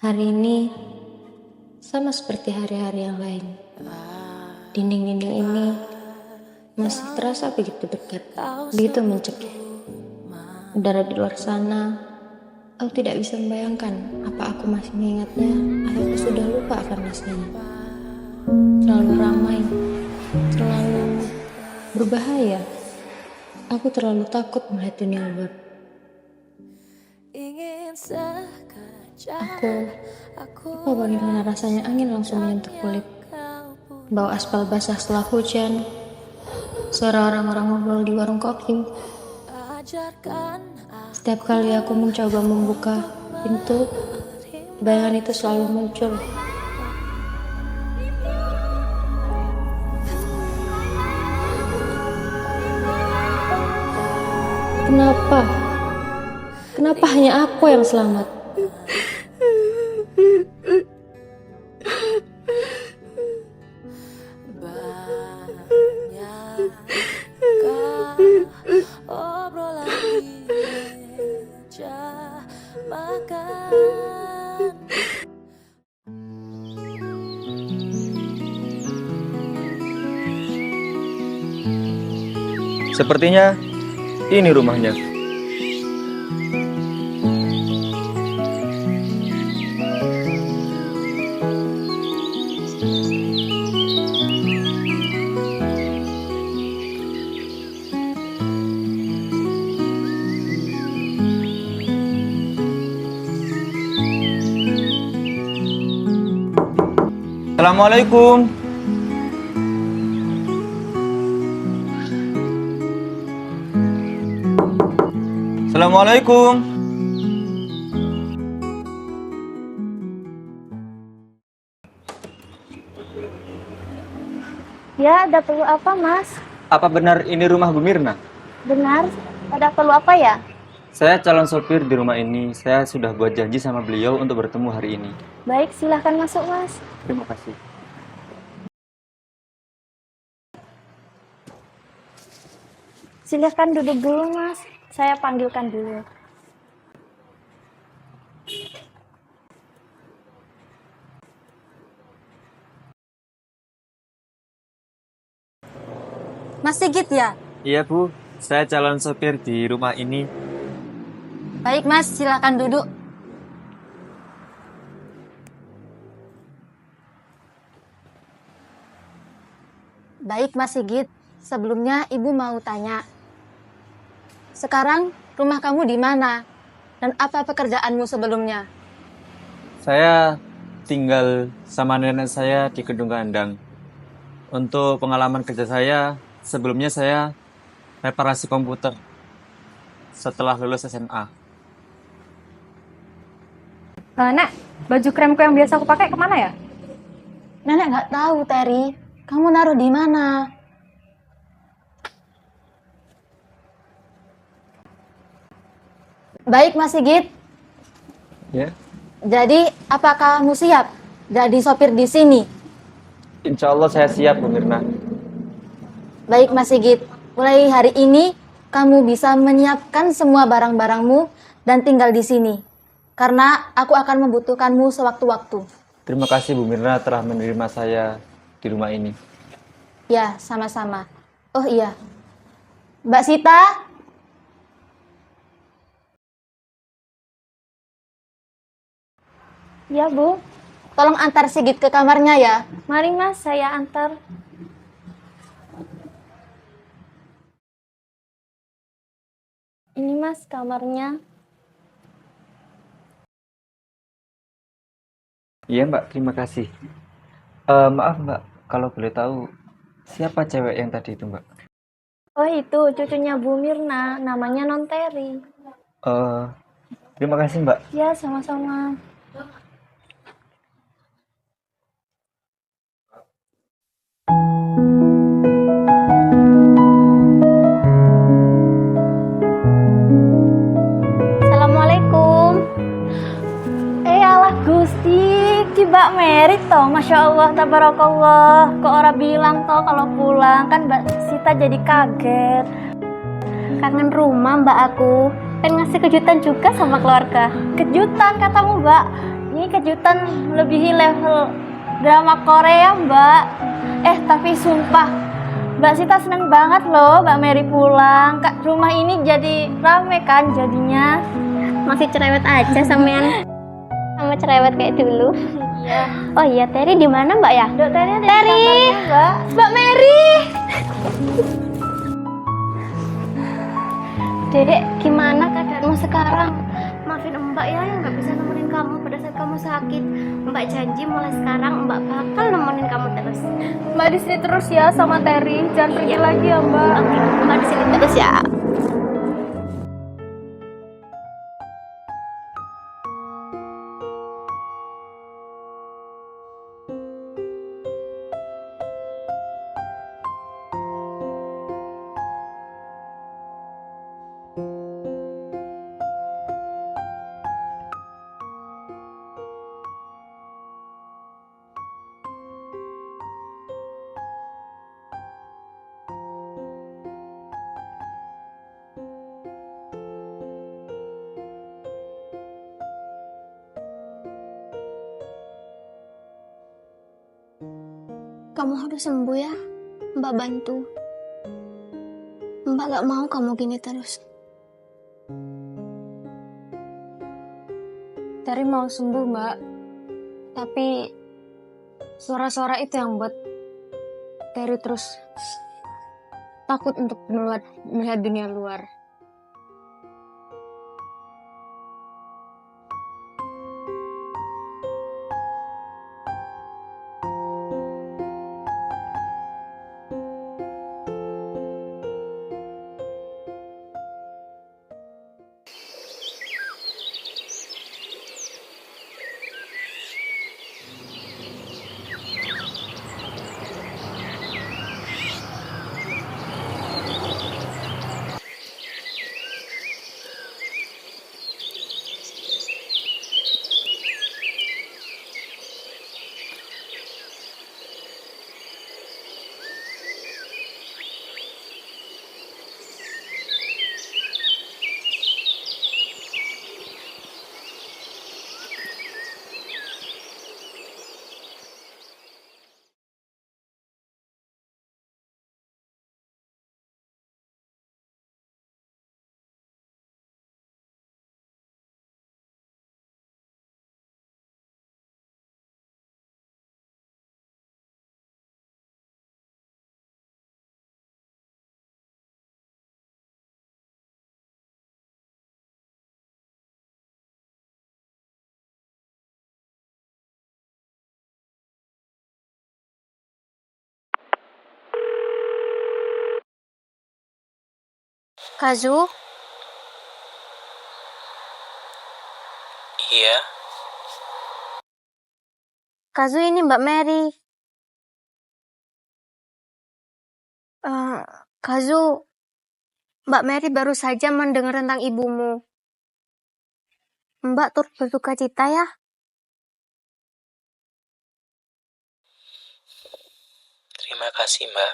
Hari ini sama seperti hari-hari yang lain. Dinding-dinding ini masih terasa begitu dekat, begitu mencekik. Udara di luar sana, aku tidak bisa membayangkan apa aku masih mengingatnya atau aku sudah lupa akan rasanya. Terlalu ramai, terlalu berbahaya. Aku terlalu takut melihat dunia luar. Aku lupa bagaimana rasanya angin langsung menyentuh kulit. Bau aspal basah setelah hujan. Suara orang-orang ngobrol di warung kopi. Setiap kali aku mencoba membuka pintu, bayangan itu selalu muncul. Kenapa? Kenapa hanya aku yang selamat? Sepertinya ini rumahnya. Assalamualaikum. Assalamualaikum. Ya, ada perlu apa, Mas? Apa benar ini rumah Bu Mirna? Benar, ada perlu apa ya? Saya calon sopir di rumah ini. Saya sudah buat janji sama beliau untuk bertemu hari ini. Baik, silahkan masuk, Mas. Terima kasih. Silahkan duduk dulu, Mas. Saya panggilkan dulu. Mas Sigit ya? Iya Bu, saya calon sopir di rumah ini. Baik Mas, silakan duduk. Baik Mas Sigit, sebelumnya Ibu mau tanya. Sekarang rumah kamu di mana? Dan apa pekerjaanmu sebelumnya? Saya tinggal sama nenek saya di Kedung Kandang. Untuk pengalaman kerja saya, sebelumnya saya reparasi komputer setelah lulus SMA. Nek, baju kremku yang biasa aku pakai kemana ya? Nenek nggak tahu, Terry. Kamu naruh di mana? Baik Mas Sigit. Ya, Jadi, apakah kamu siap jadi sopir di sini? insya Allah saya siap Bu Mirna. Baik Mas Sigit, mulai hari ini kamu bisa menyiapkan semua barang-barangmu dan tinggal di sini. Karena aku akan membutuhkanmu sewaktu-waktu. Terima kasih Bu Mirna telah menerima saya di rumah ini. Ya, sama-sama. Oh iya, Mbak Sita, Ya, Bu. tolong antar Sigit ke kamarnya ya. Mari, Mas, saya antar. Ini, Mas, kamarnya. Iya Mbak, terima kasih. Maaf Mbak, kalau boleh tahu siapa cewek yang tadi itu Mbak? Oh, itu cucunya Bu Mirna, namanya Non Terry. Eh, Terima kasih Mbak. Ya, sama-sama. Assalamualaikum. Alah Gusti, ki Mbak Merit toh, Masya Allah, tabarakallah. Kok orang bilang toh kalau pulang, kan Mbak Sita jadi kaget. Kangen rumah Mbak aku, pengen ngasih kejutan juga sama keluarga. Kejutan katamu Mbak? Ini kejutan melebihi level drama Korea, Mbak. Tapi sumpah, Mbak Sita seneng banget loh Mbak Mary pulang. Kak, rumah ini jadi rame kan jadinya. Masih cerewet aja sampean. Sama cerewet kayak dulu. Iya. Oh iya, Terry di mana, Mbak ya? Dok, Terry ada di Terry! kamarnya, Mbak. Mbak Mary. Dedek, gimana keadaanmu sekarang? Maafin Mbak ya yang nggak bisa nemenin kamu pada saat kamu sakit. Mbak janji mulai sekarang Mbak bakal nemenin kamu terus. Mbak di sini terus ya sama Terry. Jangan pergi lagi ya, Mbak. Oke, Mbak di sini terus ya. Kamu harus sembuh ya, Mbak bantu. Mbak gak mau kamu gini terus. Terry mau sembuh, Mbak. Tapi suara-suara itu yang buat Terry terus takut untuk melihat dunia luar. Kazu, Iya, Kazu ini Mbak Mary. Kazu, Mbak Mary baru saja mendengar tentang ibumu. Mbak turut berduka cita ya. terima kasih Mbak.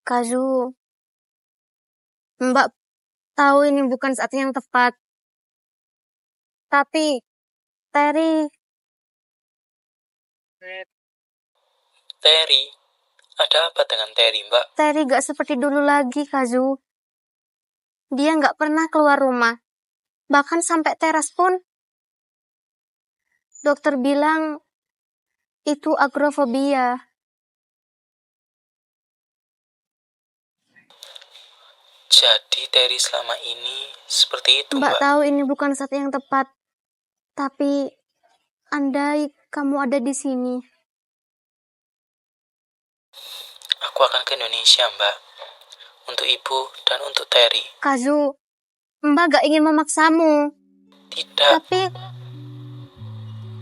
Kazu, Mbak tahu ini bukan saat yang tepat. Tapi, Terry, Terry, ada apa dengan Terry Mbak? Terry gak seperti dulu lagi, Kazu. Dia gak pernah keluar rumah. Bahkan sampai teras pun. Dokter bilang, itu agrofobia. Jadi Terry selama ini seperti itu Mbak Mbak? tahu ini bukan saat yang tepat. Tapi, andai kamu ada di sini. Aku akan ke Indonesia Mbak. Untuk ibu dan untuk Terry. Kazu, Mbak gak ingin memaksamu. Tidak, Tapi,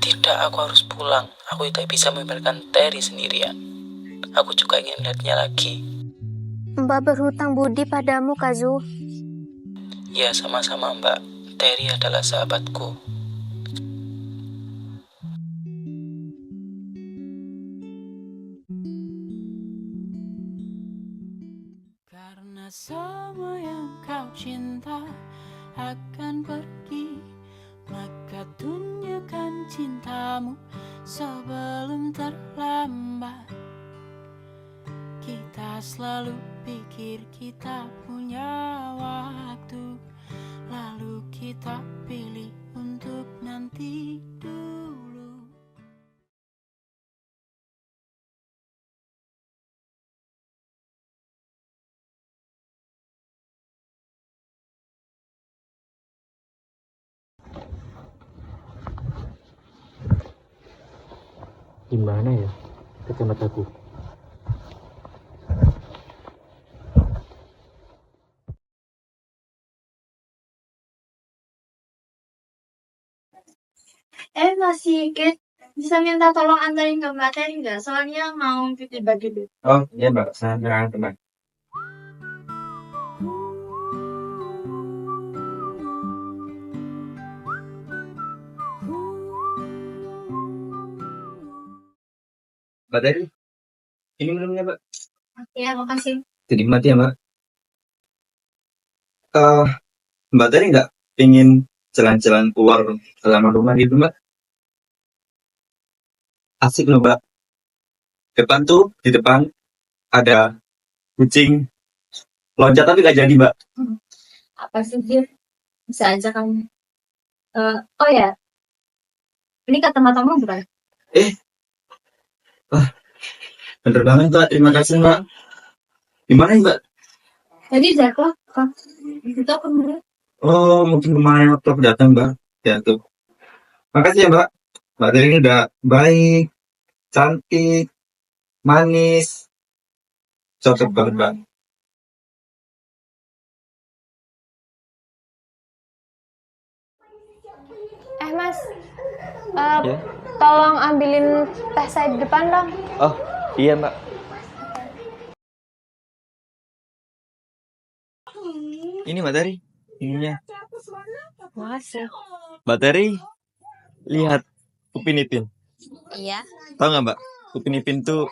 tidak aku harus pulang. Aku tidak bisa membiarkan Terry sendirian. Aku juga ingin melihatnya lagi. Mbak berhutang budi padamu, Kazu. Ya sama-sama Mbak. Terry adalah sahabatku. Karena semua yang kau cinta akan pergi, maka tunjukkan cinta cintamu sebelum terlambat. Kita selalu pikir kita punya waktu, lalu kita pilih untuk nanti dulu. Gimana ya kacamataku? Mas Sigit, bisa minta tolong antarin ke Mbak Teri nggak? Soalnya mau bagi duit. Oh iya mbak, saya bilang teman. Mbak Teri, ini minumnya mbak. Ya, makasih. Jadi mati ya mbak. Eh, Mbak Teri nggak ingin jalan-jalan keluar halaman rumah gitu mbak? Asik loh mbak. Depan tuh, di depan ada kucing loncat tapi nggak jadi mbak. Apa sih, Dir? Bisa aja kamu. Oh ya, ini kata matamu bukan? Bener banget mbak, terima kasih mbak. Gimana mbak? Tadi jatuh. Itu aku bener. Oh mungkin kemarin waktu aku datang mbak. Ya tuh. Makasih ya mbak. Mbak Teri ini udah baik, cantik, manis, cocok banget mbak. Mas, Ya. tolong ambilin teh saya di depan dong. Oh iya mbak. Ini Mbak Teri, ininya. Makasih. Mbak Teri, lihat Upin Ipin. Iya. Tahu nggak mbak? Upin Ipin tuh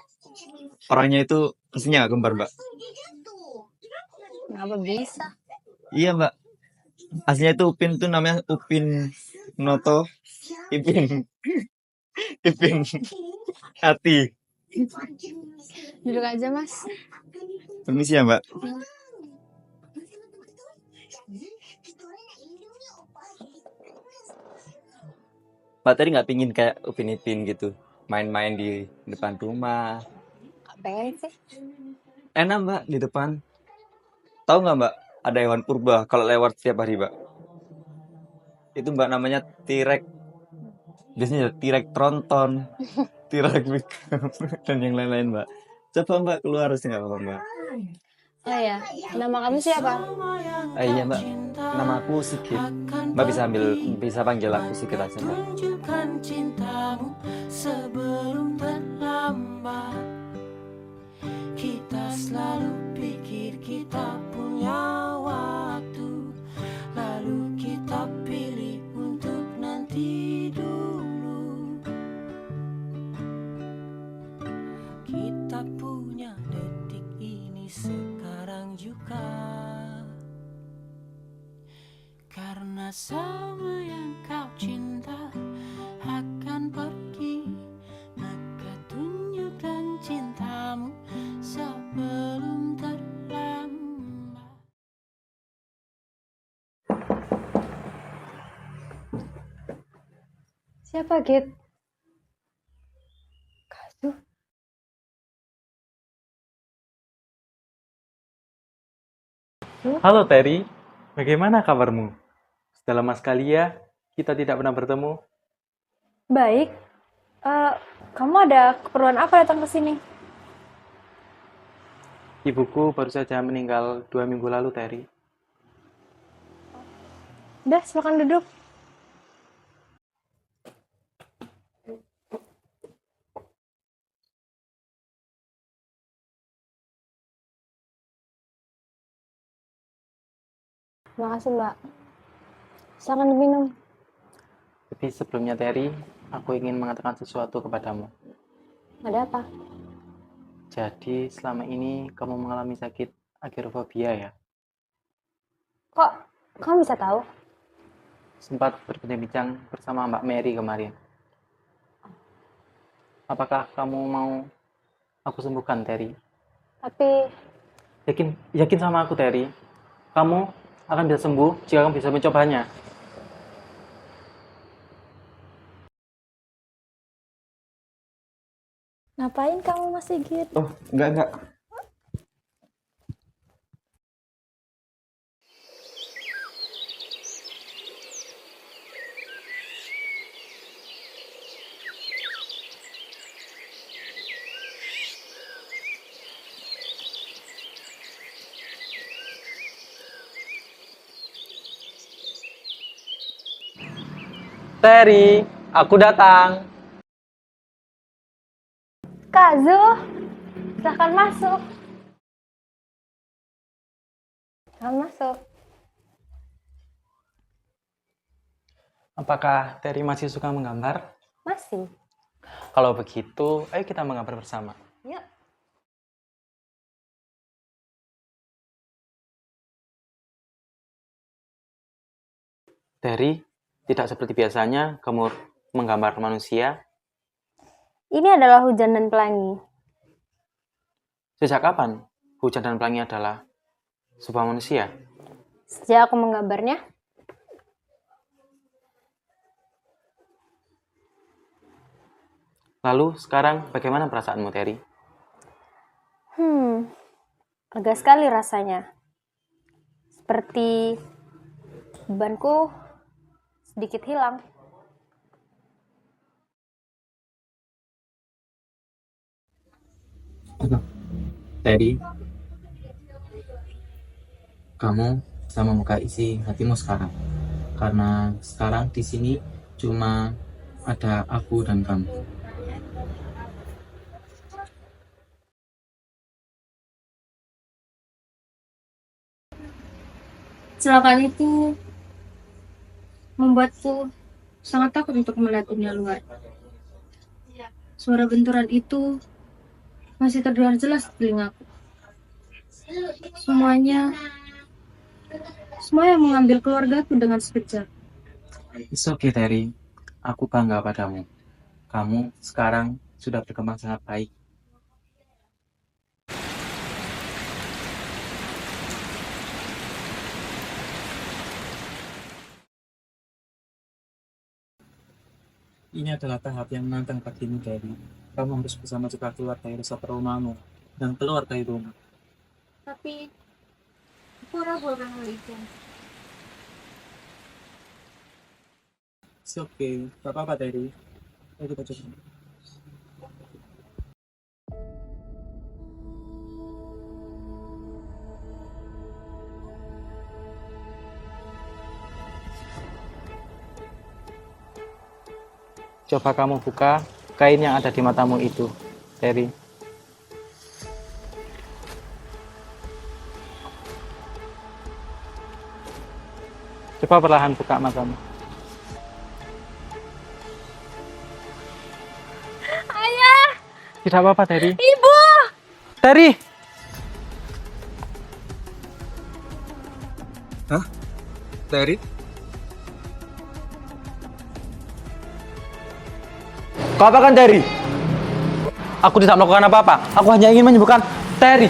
orangnya itu aslinya nggak kembar mbak. Kenapa bisa? Iya mbak. Aslinya itu Upin tuh namanya Upin Noto Ipin Ipin Hati. Duduk aja, Mas. Permisi ya mbak. Mbak tadi nggak pingin kayak Upin Ipin gitu, main-main di depan rumah. Pengen sih. Enak mbak di depan. Tahu nggak mbak? Ada hewan purba kalau lewat setiap hari mbak. Itu mbak namanya T-Rex. Biasanya T-Rex tronton, T-Rex dan yang lain-lain mbak. Coba mbak keluar sih nggak apa-apa mbak. Oh ya, nama kamu siapa? Iya mbak, nama aku Sigit. Mbak bisa panggil aku Sigit aja mbak. Tunjukkan cintamu sebelum terlambat. Kita selalu pikir kita punya waktu, lalu kita pilih untuk nanti dulu. Kita punya detik ini sekarang juga, karena sama yang kau cinta akan pergi. Maka tunjukkan cintamu sebelum terlambat. Siapa, Git? Kasuh. Halo Terry, bagaimana kabarmu? Sudah lama sekali ya, kita tidak pernah bertemu. Baik. Kamu ada keperluan apa datang ke sini? Ibuku baru saja meninggal 2 minggu lalu, Terry. Udah, silakan duduk. Makasih, Mbak. Silakan diminum. Tapi sebelumnya Terry, aku ingin mengatakan sesuatu kepadamu. Ada apa? Jadi selama ini kamu mengalami sakit agerofobia ya? Kok kamu bisa tahu? Sempat berbincang-bincang bersama Mbak Mary kemarin. Apakah kamu mau aku sembuhkan, Terry? Tapi Yakin sama aku, Terry. Kamu akan bisa sembuh jika kamu bisa mencobanya. ngapain kamu Mas Sigit? Oh, enggak. Terry, aku datang. Kak Zul, silahkan masuk. Silahkan masuk. Apakah Terry masih suka menggambar? Masih. Kalau begitu, ayo kita menggambar bersama. Yuk. Terry, tidak seperti biasanya kamu menggambar manusia. Ini adalah hujan dan pelangi. Sejak kapan hujan dan pelangi adalah sebuah manusia? Sejak aku menggambarnya, Lalu sekarang bagaimana perasaanmu, Terry? lega sekali rasanya. Seperti bebanku sedikit hilang. Terry, kamu bisa membuka isi hatimu sekarang. Karena sekarang di sini cuma ada aku dan kamu. Kecelakaan itu membuatku sangat takut untuk melihat dunia luar. Suara benturan itu masih terdengar jelas di telingaku. Semuanya mengambil keluargaku dengan sekejap. It's okay, Terry. Aku bangga padamu. Kamu sekarang sudah berkembang sangat baik. Ini adalah tahap yang menantang bagimu, Terry. Kamu harus bisa mencegah keluar dari rasa traumamu dan keluar dari rumah. Tapi aku ragu akan hal itu. It's okay. Gak apa-apa, Terry. Ayo kita coba. Coba kamu buka kain yang ada di matamu itu, Terry. Coba perlahan buka matamu. Ayah! Tidak apa-apa, Terry. Ibu! Terry! Hah? Terry? Kau apakan, Terry? Aku tidak melakukan apa-apa. Aku hanya ingin menyembuhkan Terry.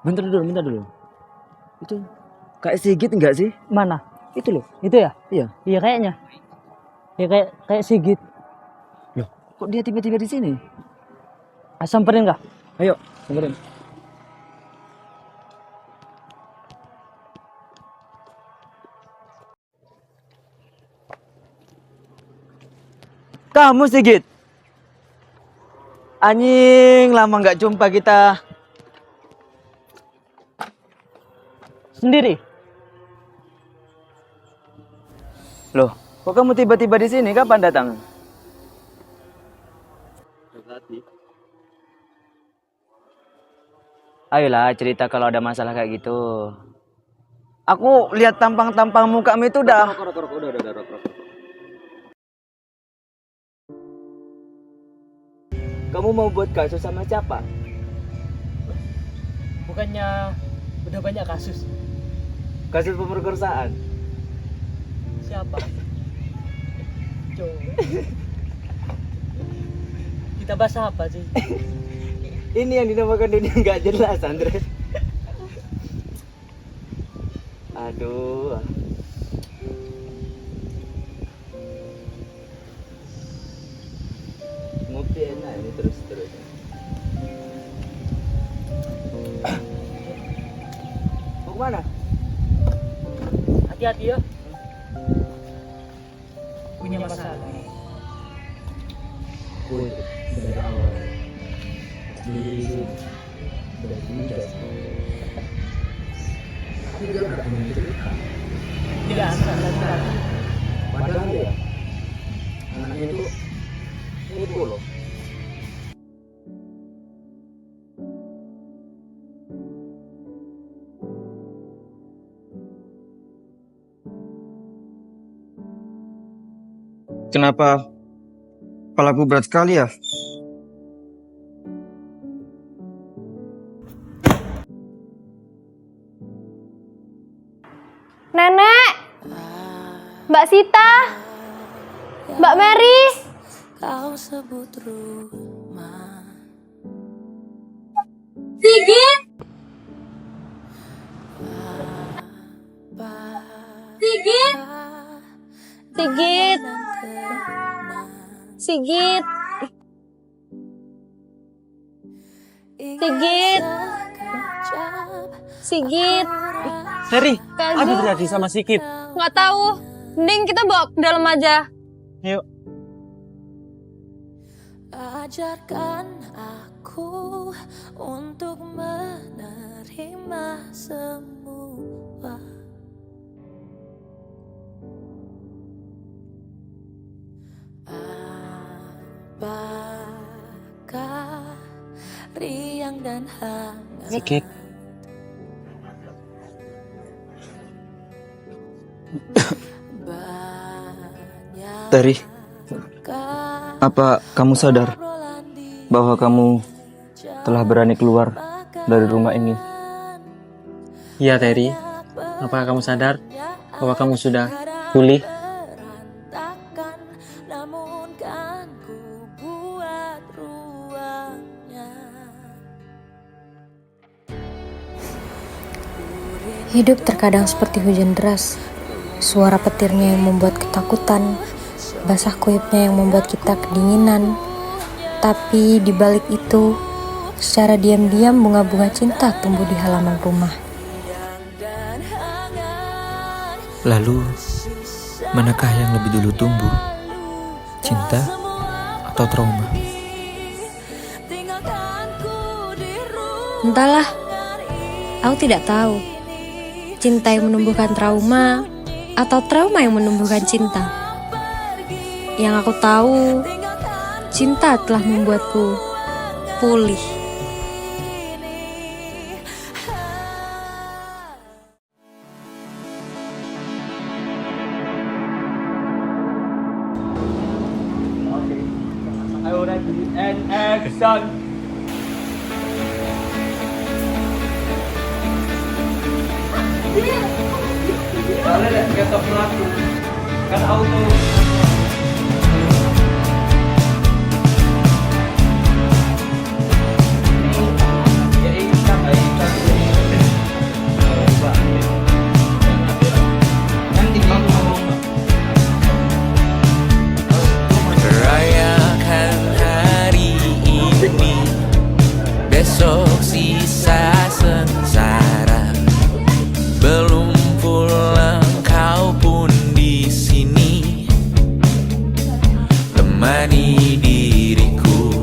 Bentar dulu. Itu kayak Sigit enggak sih? Mana? Itu loh. Itu ya? Iya. Iya kayaknya. Ya kayak Sigit. Loh, kok dia tiba-tiba di sini? Samperin kah? Ayo, samperin. Kamu Sigit? Anjing, lama nggak jumpa kita. Sendiri. Loh, kok kamu tiba-tiba di sini? Kapan datang? Ayolah cerita kalau ada masalah kayak gitu. Aku lihat tampang-tampang mukamu itu udah. Kamu mau buat kasus sama siapa? Bukannya udah banyak kasus? Kasus pemerkosaan. Siapa? Kita bahas apa sih? Ini yang dinamakan dunia nggak jelas, Andre. Aduh. Ngopi enak ini terus. Mau kemana? Hati-hati ya. Punya masalah. Tidak asal lagi. Padahal ya, anak ini tuh loh. Kenapa kepalaku berat sekali ya? Nenek, Mbak Sita, Mbak Mary. Kau sebut rumah. Sigit. Sigit. Sigit. Sigit. Sigit. Sigit. Terry, Kak apa Gi. terjadi sama Sigit? Nggak tahu. Mending kita bawa ke dalam aja. Yuk. Ajarkan aku untuk menerima semua. Apakah riang dan hangat? Sigit. Terry, apa kamu sadar bahwa kamu telah berani keluar dari rumah ini? Iya Terry, apakah kamu sadar bahwa kamu sudah pulih? Namun kan ku buat ruangnya. Hidup terkadang seperti hujan deras. Suara petirnya yang membuat ketakutan, basah kuyupnya yang membuat kita kedinginan. Tapi di balik itu, secara diam-diam bunga-bunga cinta tumbuh di halaman rumah. Lalu, manakah yang lebih dulu tumbuh? Cinta atau trauma? Entahlah, aku tidak tahu. Cinta yang menumbuhkan trauma atau trauma yang menumbuhkan cinta. Yang aku tahu, cinta telah membuatku pulih. Ayo ready and action. Boleh deh, kita pelaku. Kan auto. Ya, menemani diriku.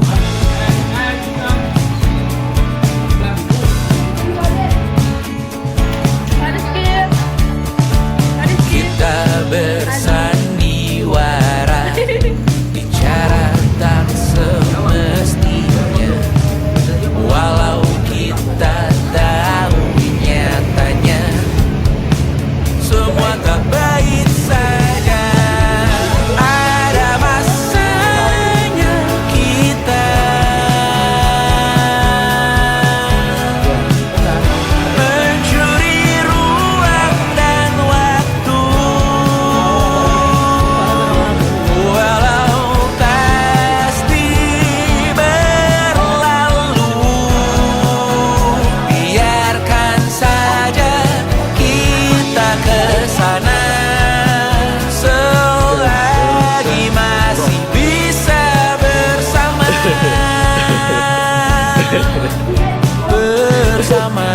Kita bersandiwara di cara tak semestinya, walau kita tahu nyatanya semua tak baik saja. Ada masanya kita mencuri ruang dan waktu, walau pasti berlalu. Biarkan saja kita ke sana selagi masih bisa bersama. Bersama.